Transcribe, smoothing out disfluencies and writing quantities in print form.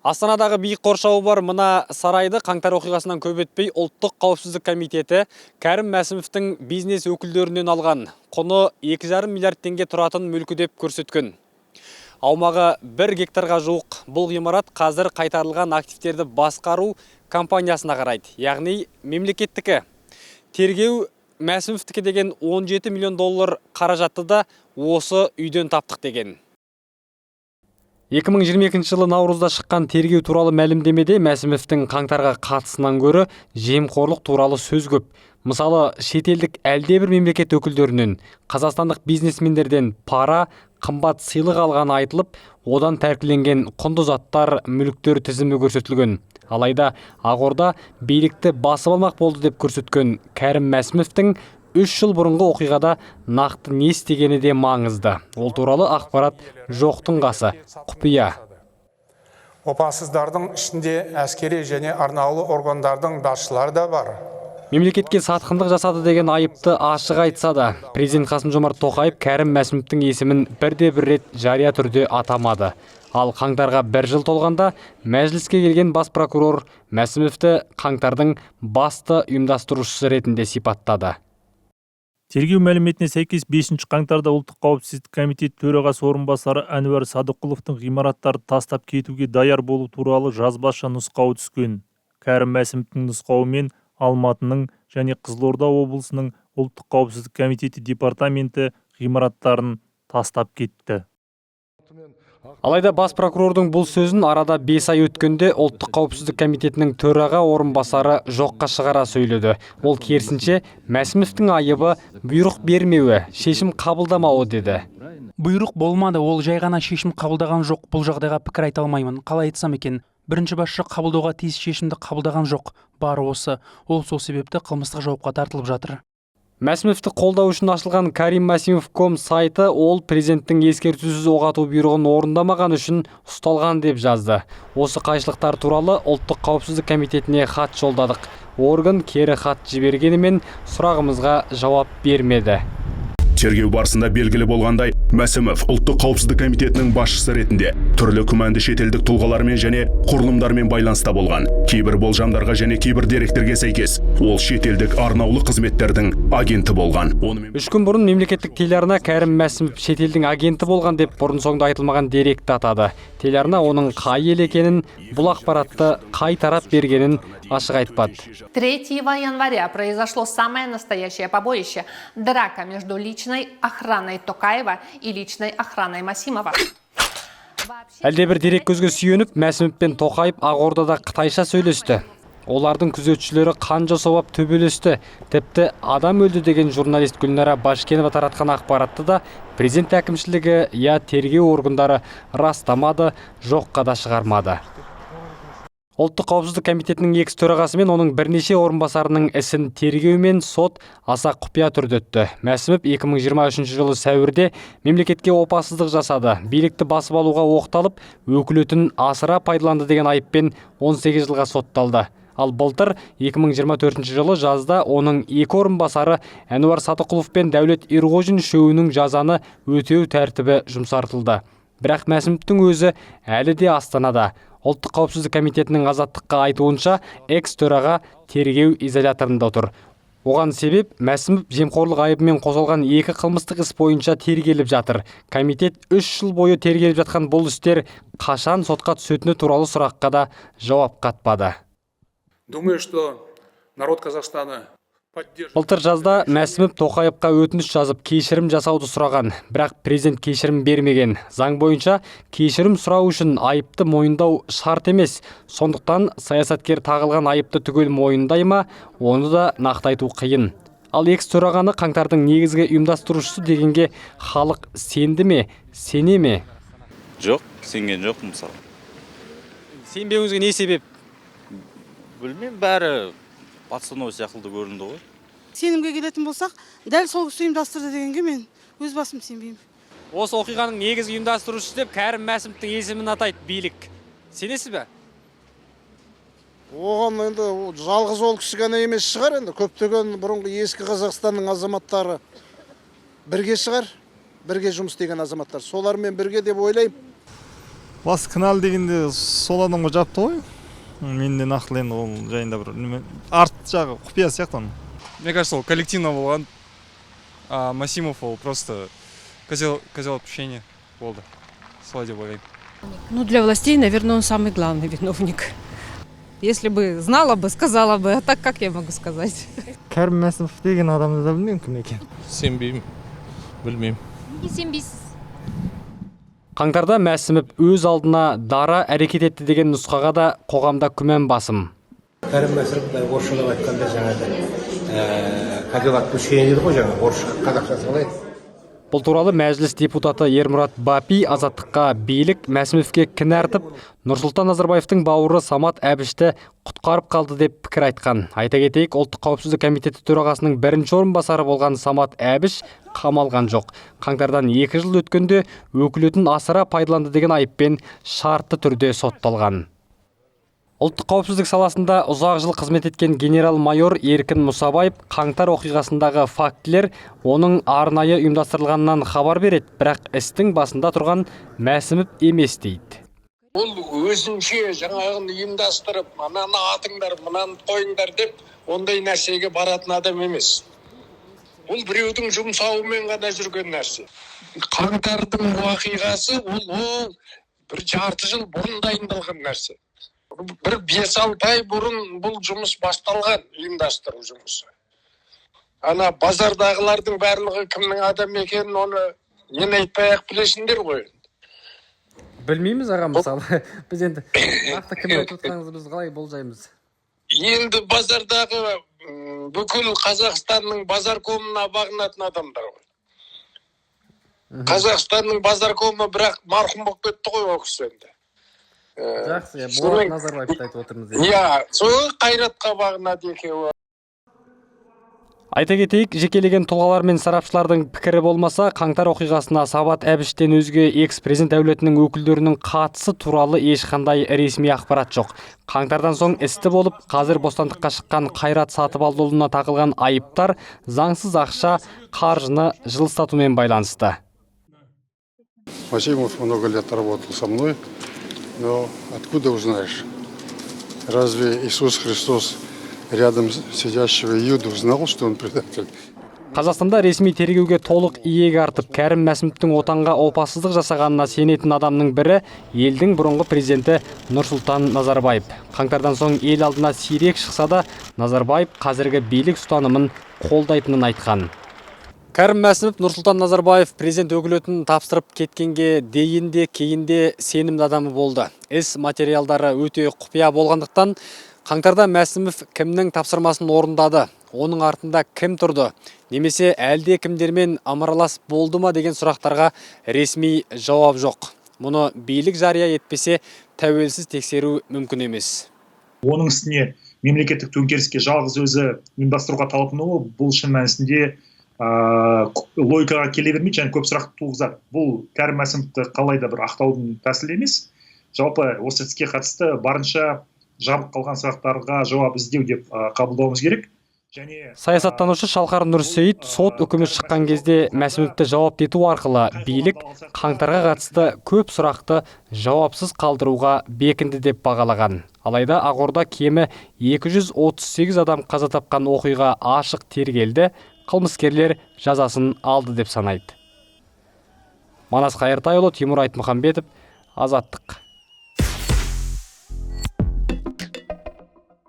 Астанадағы биік қоршауы бар мына сарайды қаңтар оқиғасынан көп өтпей Ұлттық қауіпсіздік комитеті Кәрім Мәсімовтің бизнес өкілдерінен алған құны 2,5 миллиард теңге тұратын мүлкі деп көрсеткен. Аумағы 1 гектарға жуық бұл ғимарат қазір қайтарылған активтерді басқару компаниясына қарайды, яғни мемлекеттікі. Тергеу Мәсімовтікі деген 17 миллион доллар қаражатты да осы үйден таптық деген. 2022 жылы наурызда шыққан тергеу туралы мәлімдемеде Мәсімовтің қаңтарға қатысынан көрі жемқорлық туралы сөз көп. Мысалы, шетелдік әлдебір мемлекет өкілдерінен, қазақстандық бизнесмендерден пара, қымбат сыйлық алғаны айтылып, одан тәркіленген құнды заттар, мүліктер тізімі көрсетілген. Алайда Ақорда билікті басып алмақ болды деп көрсеткен Кәрім Мәсімовтің 3 жыл бұрынғы оқиғада нақты не істегені де маңызды. Ол туралы ақпарат жоқтың қасы, құпия. Опасыздардың ішінде әскери және арнаулы органдардың басшылары да бар. Мемлекетке сатқындық жасады деген айыпты ашық айтса да, президент Қасым-Жомарт Тоқаев Кәрім Мәсімовтің есімін бірде-бір рет жария түрде атамады. Ал қаңтарға 1 жыл толғанда мәжіліске келген бас прокурор Мәсімовті қаңтардың басты ұйымдастырушысы ретінде сипаттады. Тергеу мәліметіне сәйкес 5 қаңтарда Ұлттық қауіпсіздік комитеті төрағасы орынбасары Әнуар Садықұловтың ғимараттарды тастап кетуге даяр болу туралы жазбаша нұсқау түскен. Кәрім Мәсімовтің нұсқауымен Алматының және Қызылорда облысының Ұлттық қауіпсіздік комитеті департаменті ғимараттарын тастап кетті. Алайда бас прокурордың бұл сөзін арада 5 ай өткенде Ұлттық қауіпсіздік комитетінің төраға орынбасары жоққа шығара сөйледі. Ол керісінше Мәсімовтің айыбы бұйрық бермеуі, шешім қабылдамауы деді. Бұйрық болмады, ол жай ғана шешім қабылдаған жоқ. Бұл жағдайға пікір айта алмаймын. Қалай айтсам екен? Бірінші басшы қабылдауға тиіс шешімді қабылдаған жоқ. Бары осы. Ол сол себепті қылмыстық жауапқа тартылып жатыр. Мәсімовті қолдау үшін ашылған karimmasimov.com сайты ол президенттің ескертусіз оқ ату бұйрығын орындамаған үшін ұсталған деп жазды. Осы қайшылықтар туралы Ұлттық қауіпсіздік комитетіне хат жолдадық. Орган кері хат жібергенімен сұрағымызға жауап бермеді. Тергеу барысында белгілі болғандай, Мәсімов Ұлттық қауіпсіздік комитетінің басшысы ретінде түрлі күмәнді шетелдік тұлғалармен және құрылымдармен байланыста болған. Кейбір болжамдарға және кейбір деректерге сәйкес, ол шетелдік арнаулы қызметтердің агенті болған. 3 күн бұрын мемлекеттік телеарна Кәрім Мәсімов шетелдің агенті болған деп бұрын соңды айтылмаған деректі атады. Телеарна оның қай ел екенін, бұл ақпаратты қай тарап бергенін ашық айтпады. 3 января произошло самое настоящее побоище – драка между личной охраной Токаева и личной охраной Масимова. Әлдебір дерек көзге сүйеніп, Мәсімов пен Тоқаев Ақордада қытайша сөйлесті. Олардың күзетшілері қан жасауап төбелесті. Тіпті адам өлді деген журналист Гүлнара Башкенова таратқан ақпаратты да президент әкімшілігі тергеу органдары растамады, жоққа да шығармады. Ұлттық қауіпсіздік комитетінің екс төрағасы мен оның бірнеше орынбасарының ісін тергеу мен сот аса құпия түрде өтті. Мәсімов 2023 жылы сәуірде мемлекетке опасыздық жасады. Билікті басып алуға оқталып, өкілетін асыра пайдаланды деген айыппен 18 жылға сотталды. Ал былтыр 2024 жылы жазда оның 2 орынбасары Әнуар Садықұлов пен Дәулет Ерғожин үшеуінің жазаны өтеу тәртібі жұмсартылды. Бірақ Мәсімовтің өзі әлі де Астанада. Ұлттық қауіпсіздік комитетінің азаттыққа айтуынша экс төраға тергеу изоляторында отыр. Оған себеп Мәсімов жемқорлық айыбымен қосылған 2 қылмыстық іс бойынша тергеліп жатыр. Комитет 3 жыл бойы тергеліп жатқан бұл істер қашан сотқа түсетіні туралы сұраққа да жауап қатпады. Думаю, что народ Казахстана Былтыр жазда Мәсімов Тоқаевқа өтініш жазып кешірім жасауды сұраған, бірақ президент кешірім бермеген. Заң бойынша кешірім сұрау үшін айыпты мойындау шарт емес. Сондықтан саясаткер тағылған айыпты түгел мойындай ма, оны да нақты айту қиын. Ал екс төрағаны қаңтардың негізгі ұйымдастырушысы дегенге халық сенді ме, сене ме? Жоқ, сенген жоқ мысалы. Сенбеуіңізге не себеп? Білмеймін, бәрі пацанов сияқты көрінді ғой. Сенімге келетін болсақ, дәл сол кісі ұйымдастырды дегенге мен өз басым сенбеймін. Осы оқиғаның негізгі ұйымдастырушысы деп Кәрім Мәсімовтің есімін атайды билік. Сенесіз бе? Оған енді жалғыз ол кісі ғана емес шығар, енді көптеген бұрынғы ескі Қазақстанның азаматтары бірге шығар, бірге жұмыс істеген азаматтар. Солармен бірге деп ойлаймын. бас кінәлі дегенде сол адамға жапты ғой. Мен де нақтылы енді ол жайында бір арт жағы құпия сияқты. Мне кажется, ол коллективно болған. А Масимов ол просто козел отпущения болды. Солай деп ойлаймын. Ну, для властей, наверное, он самый главный виновник. Если бы знала бы, сказала бы, а так как я могу сказать? Кәрім Мәсімов деген адамды да білмеймін кім екен. Сенбеймін, білмеймін. Неге сенбейсіз? Қаңтарда Мәсімов өз алдына дара әрекет етті деген нұсқаға да қоғамда күмән басым. Кәрім Мәсімов орысшалап айтқанда жаңағы козел отпущения дейді ғой, жаңағы орысша қазақшасы қалай? Бұл туралы мәжіліс депутаты Ермұрат Бапи азаттыққа билік Мәсімовке кінә артып, Нұрсұлтан Назарбаевтың бауыры Самат Әбішті құтқарып қалды деп пікір айтқан. Айта кетейік, ұлттық қауіпсіздік комитеті төрағасының бірінші орынбасары болған Самат Әбіш қамалған жоқ. Қаңтардан 2 жыл өткенде өкілетін асыра пайдаланды деген айыппен шартты түрде сотталған. Ұлттық қауіпсіздік саласында ұзақ жыл қызмет еткен генерал-майор Еркін Мұсабаев қаңтар оқиғасындағы фактілер оның арнайы ұйымдастырылғанынан хабар береді, бірақ істің басында тұрған Мәсімов емес дейді. Ол өзінше жаңағын ұйымдастырып, мынаны атыңдар, мынаны қойыңдар деп, ондай нәрсеге баратын адам емес. Ол біреудің жұмсауымен ғана жүрген нәрсе. Қаңтардың уақиғасы ол бір жарты жыл бұрын дайындалған нәрсе. Бір 5-6 ай бұрын бұл жұмыс басталған, ұйымдастыру жұмысы. Ана базардағылардың барлығы кімнің адам екенін, оны нені айтпай-ақ білесіңдер ғой. Білмейміз аға, мысалы. Біз енді нақты кім айтып отырғаныңызды біз қалай болжаймыз? Енді базардағы бүкіл Қазақстанның базаркомына бағынатын адамдар ғой. Қазақстанның базаркомы бірақ марқұм болып кетті ғой ол кісі енді. Жақсы, Болат Назарбаевты айтып отырмыз. Иә, сол қайратқа бағынады екеуі. Айта кетейік, жекелеген тұлғалар мен сарапшылардың пікірі болмаса, қаңтар оқиғасына Самат Әбіштен өзге экс-президент әулетінің өкілдерінің қатысы туралы ешқандай ресми ақпарат жоқ. Қаңтардан соң істі болып, қазір бостандыққа шыққан Қайрат Сатыбалдыұлына тағылған айыптар заңсыз ақша, қаржыны жылыстатумен байланысты. Масимов много лет работал со мной, но откуда узнаешь? Разве Иисус Христос рядом сидящего Иуду знал, что он предатель? Қазақстанда ресми тергеуге толық иек артып, Кәрім Мәсімовтің отанға опасыздық жасағанына сенетін адамның бірі елдің бұрынғы президенті Нұрсұлтан Назарбаев. Қаңтардан соң ел алдына сирек шықса да, Назарбаев қазіргі билік ұстанымын қолдайтынын айтқан. Кәрім Мәсімов Нұрсұлтан Назарбаев президент өкілетін тапсырып кеткенге дейін де кейін де сенімді адамы болды. Іс материалдары өте құпия болғандықтан, қаңтарда Мәсімов кімнің тапсырмасын орындады, оның артында кім тұрды, немесе әлде кімдермен амаралас болды ма деген сұрақтарға ресми жауап жоқ. Мұны билік жария етпесе, тәуелсіз тексеру мүмкін емес. Оның үстіне мемлекеттік төңкеріске жалғыз өзі ұйымдастыруға талпынуы бұл шын мәнісінде логикаға келе бермейді, және көп сұрақ туғызады. Бұл Кәрім Мәсімовті қалай да бір ақтаудың тәсілі емес. Жалпы осы іске қатысты барынша жабық қалған сұрақтарға жауап іздеу деп қабылдауымыз керек. Саясаттанушы Шалқар Нұрсейіт сот үкімі шыққан кезде Мәсімовті жауап ету арқылы билік қаңтарға қатысты көп сұрақты жауапсыз қалдыруға бекінді деп бағалаған. Алайда Ақорда кемі 238 адам қаза тапқан оқиға ашық тергелді, қылмыскерлер жазасын алды деп санайды. Манас Қайыртайұлы, Тимур Айтмұхамбетов, Азаттық.